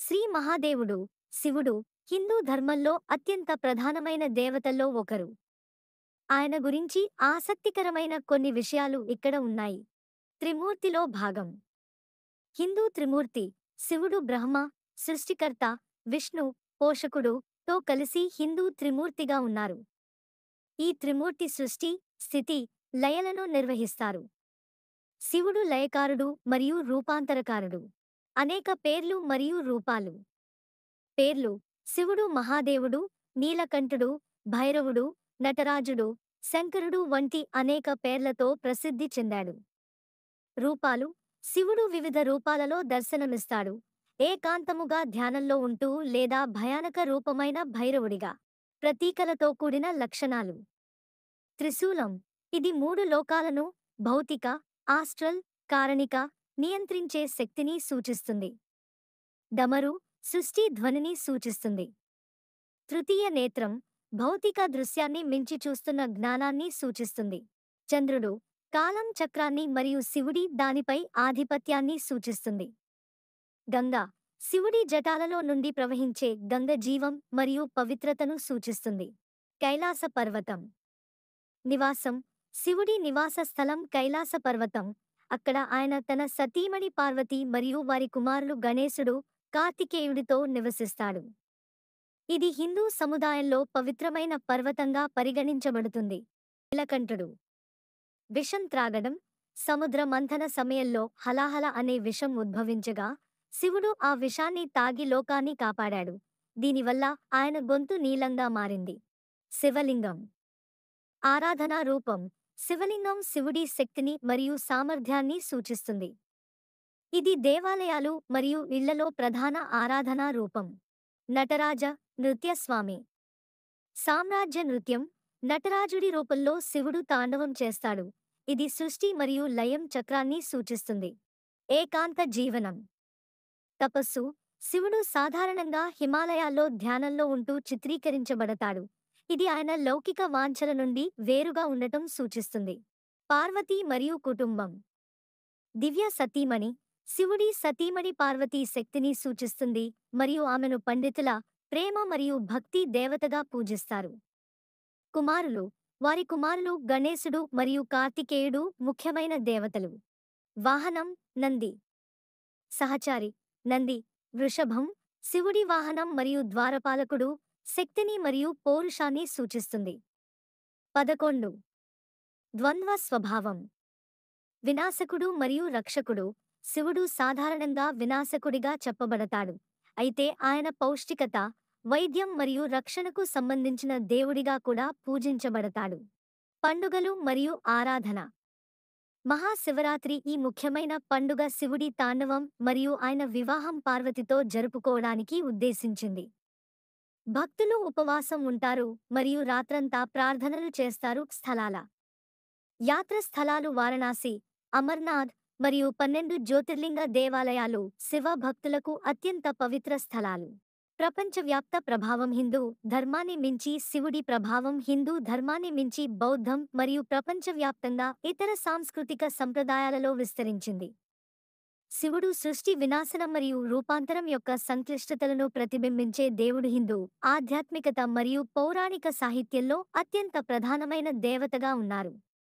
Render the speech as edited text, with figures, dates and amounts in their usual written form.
శ్రీ మహాదేవుడు, శివుడు, హిందూ ధర్మంలో అత్యంత ప్రధానమైన దేవతల్లో ఒకరు. ఆయన గురించి ఆసక్తికరమైన కొన్ని విషయాలు ఇక్కడ ఉన్నాయి. త్రిమూర్తిలో భాగం. హిందూ త్రిమూర్తి, శివుడు బ్రహ్మ, సృష్టికర్త, విష్ణు, పోషకుడు తో కలిసి హిందూ త్రిమూర్తిగా ఉన్నారు. ఈ త్రిమూర్తి సృష్టి, స్థితి, లయలను నిర్వహిస్తారు. శివుడు లయకారుడు మరియు రూపాంతరకారుడు. అనేక పేర్లు మరియు రూపాలు. పేర్లు: శివుడు మహాదేవుడు, నీలకంఠుడు, భైరవుడు, నటరాజుడు, శంకరుడు వంటి అనేక పేర్లతో ప్రసిద్ధి చెందాడు. రూపాలు: శివుడు వివిధ రూపాలలో దర్శనమిస్తాడు. ఏకాంతముగా ధ్యానంలో ఉంటూ లేదా భయానక రూపమైన భైరవుడిగా. ప్రతీకలతో కూడిన లక్షణాలు: త్రిశూలం: ఇది మూడు లోకాలను, భౌతిక, ఆస్ట్రల్, కారణిక, నియంత్రించే శక్తిని సూచిస్తుంది. డమరు: సృష్టి ధ్వనిని సూచిస్తుంది. తృతీయ నేత్రం: భౌతిక దృశ్యాన్ని మించి చూస్తున్న జ్ఞానాన్ని సూచిస్తుంది. చంద్రుడు: కాలం చక్రాన్ని మరియు శివుడి దానిపై ఆధిపత్యాన్ని సూచిస్తుంది. గంగ: శివుడి జటాలలో నుండి ప్రవహించే గంగ జీవం మరియు పవిత్రతను సూచిస్తుంది. కైలాస పర్వతం. నివాసం: శివుడి నివాస స్థలం కైలాస పర్వతం. అక్కడ ఆయన తన సతీమణి పార్వతి మరియు వారి కుమారులు గణేశుడు, కార్తికేయుడితో నివసిస్తాడు. ఇది హిందూ సముదాయంలో పవిత్రమైన పర్వతంగా పరిగణించబడుతుంది. నీలకంఠుడు: విషం త్రాగడం. సముద్ర మంథన సమయంలో హలాహల అనే విషం ఉద్భవించగా శివుడు ఆ విషాన్ని తాగి లోకాన్ని కాపాడాడు. దీనివల్ల ఆయన గొంతు నీలంగా మారింది. శివలింగం. ఆరాధనా రూపం: శివలింగం శివుడి శక్తిని మరియు సామర్థ్యాన్ని సూచిస్తుంది. ఇది దేవాలయాలు మరియు ఇళ్లలో ప్రధాన ఆరాధనా రూపం. నటరాజ నృత్యస్వామి. సామ్రాజ్య నృత్యం: నటరాజుడి రూపంలో శివుడు తాండవం చేస్తాడు. ఇది సృష్టి మరియు లయం చక్రాన్ని సూచిస్తుంది. ఏకాంత జీవనం. తపస్సు: శివుడు సాధారణంగా హిమాలయాల్లో ధ్యానంలో ఉంటూ చిత్రీకరించబడతాడు. ఇది ఆయన లౌకిక వాంఛల నుండి వేరుగా ఉండటం సూచిస్తుంది. పార్వతీ మరియు కుటుంబం. దివ్య సతీమణి: శివుడి సతీమణి పార్వతీ శక్తిని సూచిస్తుంది మరియు ఆమెను పండితుల, ప్రేమ మరియు భక్తి దేవతగా పూజిస్తారు. కుమారులు: వారి కుమారులు గణేశుడు మరియు కార్తికేయుడు ముఖ్యమైన దేవతలు. వాహనం: నంది. సహచారి: నంది, వృషభం, శివుడి వాహనం మరియు ద్వారపాలకుడు, శక్తిని మరియు పౌరుషాన్ని సూచిస్తుంది. 11. ద్వంద్వ స్వభావం. వినాశకుడు మరియు రక్షకుడు. శివుడు సాధారణంగా వినాశకుడిగా చెప్పబడతాడు, అయితే ఆయన పౌష్టికత, వైద్యం మరియు రక్షణకు సంబంధించిన దేవుడిగా కూడా పూజించబడతాడు. పండుగలు మరియు ఆరాధన. మహాశివరాత్రి ఈ ముఖ్యమైన పండుగ శివుడి తాండవం మరియు ఆయన వివాహం పార్వతితో జరుపుకోవడానికి ఉద్దేశించింది. భక్తులు ఉపవాసం ఉంటారు మరియు రాత్రంతా ప్రార్థనలు చేస్తారు. స్థలాల యాత్ర స్థలాలు: వారణాసి, అమర్నాథ్ మరియు 12 జ్యోతిర్లింగ దేవాలయాలు శివ భక్తులకు అత్యంత పవిత్ర స్థలాలు. ప్రపంచవ్యాప్త ప్రభావం. హిందూ ధర్మాన్ని మించి శివుడి ప్రభావం హిందూ ధర్మాన్ని మించి బౌద్ధం మరియు ప్రపంచవ్యాప్తంగా ఇతర సాంస్కృతిక సంప్రదాయాలలో విస్తరించింది. శివుడు సృష్టి వినాశనం మరియు రూపాంతరం యొక్క సంక్లిష్టతలను ప్రతిబింబించే దేవుడు. హిందూ ఆధ్యాత్మికత మరియు పౌరాణిక సాహిత్యంలో అత్యంత ప్రధానమైన దేవతగా ఉన్నారు.